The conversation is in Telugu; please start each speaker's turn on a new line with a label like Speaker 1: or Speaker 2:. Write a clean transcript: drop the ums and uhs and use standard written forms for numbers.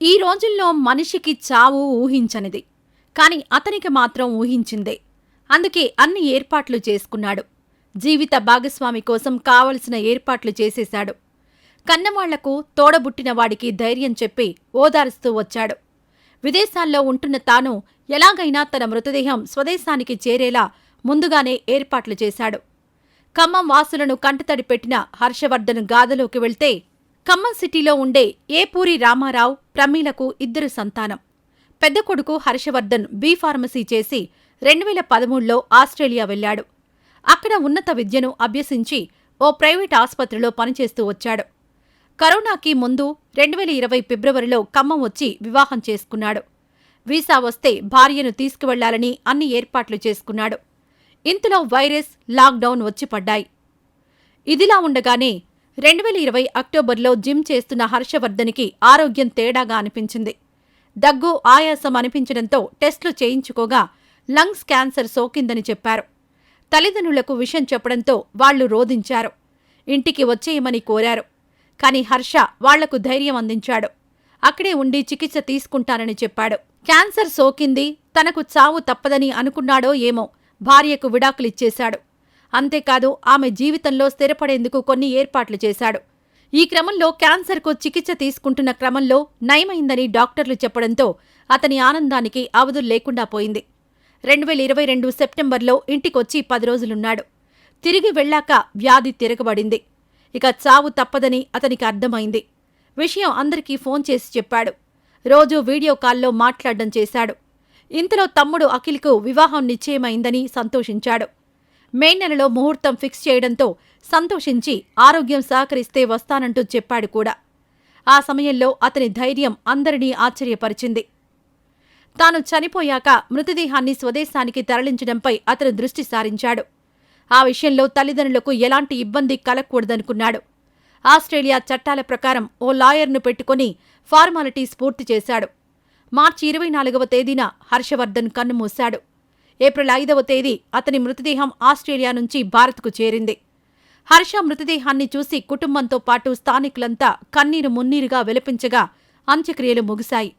Speaker 1: ఈ రోజుల్లో మనిషికి చావు ఊహించనిది. కాని అతనికి మాత్రం ఊహించిందే. అందుకే అన్ని ఏర్పాట్లు చేసుకున్నాడు. జీవిత భాగస్వామి కోసం కావలసిన ఏర్పాట్లు చేసేశాడు. కన్నవాళ్లకు తోడబుట్టినవాడికి ధైర్యం చెప్పి ఓదారుస్తూ వచ్చాడు. విదేశాల్లో ఉంటున్న తాను ఎలాగైనా తన మృతదేహం స్వదేశానికి చేరేలా ముందుగానే ఏర్పాట్లు చేశాడు. ఖమ్మం వాసులను కంటతడి పెట్టిన హర్షవర్ధన్ గాథలోకి వెళ్తే, ఖమ్మం సిటీలో ఉండే ఏపూరి రామారావు, ప్రమీలకు 2 సంతానం. పెద్ద కొడుకు హర్షవర్ధన్ బి.ఫార్మసీ చేసి 2013లో ఆస్ట్రేలియా వెళ్లాడు. అక్కడ ఉన్నత విద్యను అభ్యసించి ఓ ప్రైవేట్ ఆస్పత్రిలో పనిచేస్తూ వచ్చాడు. కరోనాకి ముందు 2020 ఫిబ్రవరిలో ఖమ్మం వచ్చి వివాహం చేసుకున్నాడు. వీసా వస్తే భార్యను తీసుకువెళ్లాలని అన్ని ఏర్పాట్లు చేసుకున్నాడు. ఇంతలో వైరస్, లాక్డౌన్ వచ్చి పడ్డాయి. ఇదిలా ఉండగానే 2020 అక్టోబర్లో జిమ్ చేస్తున్న హర్షవర్ధన్కి ఆరోగ్యం తేడాగా అనిపించింది. దగ్గు, ఆయాసం అనిపించడంతో టెస్టులు చేయించుకోగా లంగ్స్ క్యాన్సర్ సోకిందని చెప్పారు. తల్లిదండ్రులకు విషయం చెప్పడంతో వాళ్లు రోదించారు. ఇంటికి వచ్చేయమని కోరారు. కాని హర్ష వాళ్లకు ధైర్యం అందించాడు. అక్కడే ఉండి చికిత్స తీసుకుంటానని చెప్పాడు. క్యాన్సర్ సోకింది, తనకు చావు తప్పదని అనుకున్నాడో ఏమో భార్యకు విడాకులిచ్చేశాడు. అంతేకాదు ఆమె జీవితంలో స్థిరపడేందుకు కొన్ని ఏర్పాట్లు చేశాడు. ఈ క్రమంలో క్యాన్సర్కు చికిత్స తీసుకుంటున్న క్రమంలో నయమైందని డాక్టర్లు చెప్పడంతో అతని ఆనందానికి అవధుల్లేకుండా పోయింది. 2022 సెప్టెంబర్లో ఇంటికొచ్చి 10 రోజులున్నాడు. తిరిగి వెళ్లాక వ్యాధి తిరగబడింది. ఇక చావు తప్పదని అతనికి అర్థమైంది. విషయం అందరికీ ఫోన్ చేసి చెప్పాడు. రోజూ వీడియో కాల్లో మాట్లాడడం చేశాడు. ఇంతలో తమ్ముడు అఖిల్కు వివాహం నిశ్చయమైందని సంతోషించాడు. మే నెలలో ముహూర్తం ఫిక్స్ చేయడంతో సంతోషించి ఆరోగ్యం సహకరిస్తే వస్తానంటూ చెప్పాడు కూడా. ఆ సమయంలో అతని ధైర్యం అందరినీ ఆశ్చర్యపరిచింది. తాను చనిపోయాక మృతదేహాన్ని స్వదేశానికి తరలించడంపై అతను దృష్టి సారించాడు. ఆ విషయంలో తల్లిదండ్రులకు ఎలాంటి ఇబ్బంది కలగకూడదనుకున్నాడు. ఆస్ట్రేలియా చట్టాల ప్రకారం ఓ లాయర్ను పెట్టుకుని ఫార్మాలిటీస్ పూర్తి చేశాడు. మార్చి 24వ తేదీన హర్షవర్ధన్ కన్నుమూశాడు. ఏప్రిల్ 5వ తేదీ అతని మృతదేహం ఆస్ట్రేలియా నుంచి భారత్కు చేరింది. హర్ష మృతదేహాన్ని చూసి కుటుంబంతో పాటు స్థానికులంతా కన్నీరు మున్నీరుగా విలపించగా అంత్యక్రియలు ముగిశాయి.